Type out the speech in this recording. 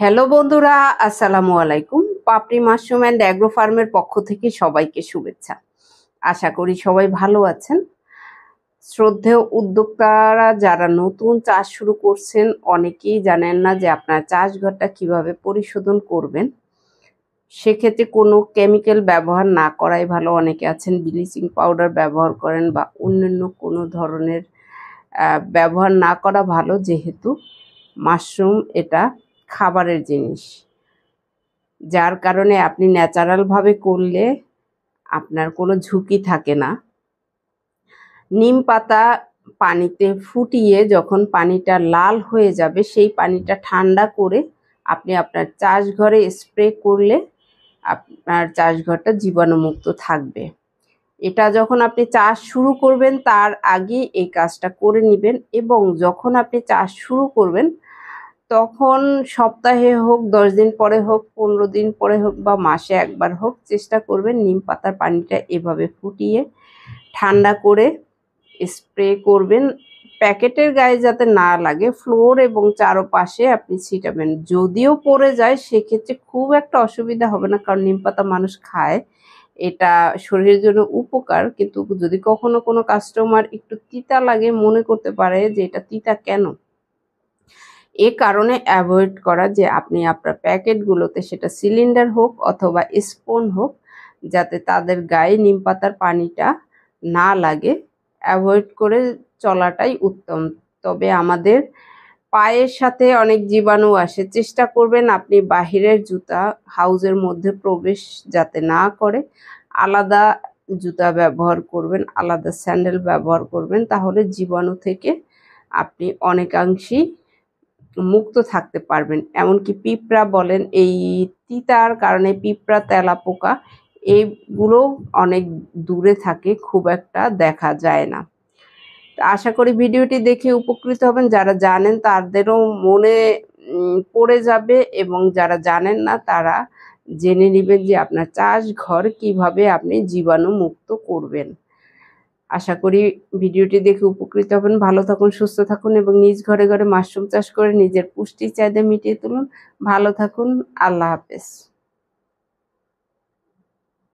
Hello বন্ধুরা, আসসালামু আলাইকুম। পাপড়ি মাশরুম অ্যান্ড অ্যাগ্রো ফার্মের পক্ষ থেকে সবাইকে শুভেচ্ছা। আশা করি সবাই ভালো আছেন। শ্রদ্ধেয় উদ্যোক্তারা যারা নতুন চাষ শুরু করছেন, অনেকেই জানেন না যে আপনার চাষঘরটা কিভাবে পরিশোধন করবেন। সেক্ষেত্রে কোনো কেমিক্যাল ব্যবহার না করাই ভালো। অনেকে আছেন ব্লিচিং পাউডার ব্যবহার করেন বা অন্যান্য কোনো ধরনের ব্যবহার না করা ভালো, যেহেতু মাশরুম এটা খাবারের জিনিস। যার কারণে আপনি ন্যাচারালভাবে করলে আপনার কোনো ঝুঁকি থাকে না। নিম পাতা পানিতে ফুটিয়ে যখন পানিটা লাল হয়ে যাবে, সেই পানিটা ঠান্ডা করে আপনি আপনার চাষঘরে স্প্রে করলে আপনার চাষঘরটা জীবাণুমুক্ত থাকবে। এটা যখন আপনি চাষ শুরু করবেন তার আগে এই কাজটা করে নেবেন, এবং যখন আপনি চাষ শুরু করবেন তখন সপ্তাহে হোক, 10 দিন পরে হোক, 15 দিন পরে হোক বা মাসে একবার হোক, চেষ্টা করবেন নিম পাতার পানিটা এভাবে ফুটিয়ে ঠান্ডা করে স্প্রে করবেন। প্যাকেটের গায়ে যাতে না লাগে, ফ্লোর এবং চারপাশে আপনি ছিটাবেন। যদিও পড়ে যায় সেক্ষেত্রে খুব একটা অসুবিধা হবে না, কারণ নিম পাতা মানুষ খায়, এটা শরীরের জন্য উপকার। কিন্তু যদি কখনো কোনো কাস্টমার একটু তিতা লাগে, মনে করতে পারে যে এটা তিতা কেন, এ কারণে অ্যাভয়েড করা যে আপনি আপনার প্যাকেটগুলোতে, সেটা সিলিন্ডার হোক অথবা স্পুন হোক, যাতে তাদের গায়ে নিম পাতার পানিটা না লাগে, অ্যাভয়েড করে চলাটাই উত্তম। তবে আমাদের পায়ের সাথে অনেক জীবাণু আসে, চেষ্টা করবেন আপনি বাহিরের জুতা হাউজের মধ্যে প্রবেশ যাতে না করে আলাদা জুতা ব্যবহার করবেন, আলাদা স্যান্ডেল ব্যবহার করবেন, তাহলে জীবাণু থেকে আপনি অনেকাংশেই মুক্ত থাকতে পারবেন। এমনকি পিঁপড়া বলেন, এই তিতার কারণে পিঁপড়া, তেলাপোকা এইগুলো অনেক দূরে থাকে, খুব একটা দেখা যায় না। আশা করি ভিডিওটি দেখে উপকৃত হবেন। যারা জানেন তাদেরও মনে পড়ে যাবে, এবং যারা জানেন না তারা জেনে নেবেন যে আপনার চাষঘর কিভাবে আপনি জীবাণু মুক্ত করবেন। আশা করি ভিডিওটি দেখে উপকৃত হবেন। ভালো থাকুন, সুস্থ থাকুন এবং নিজ ঘরে ঘরে মাশরুম চাষ করে নিজের পুষ্টির চাহিদা মিটিয়ে তুলুন। ভালো থাকুন। আল্লাহ হাফেজ।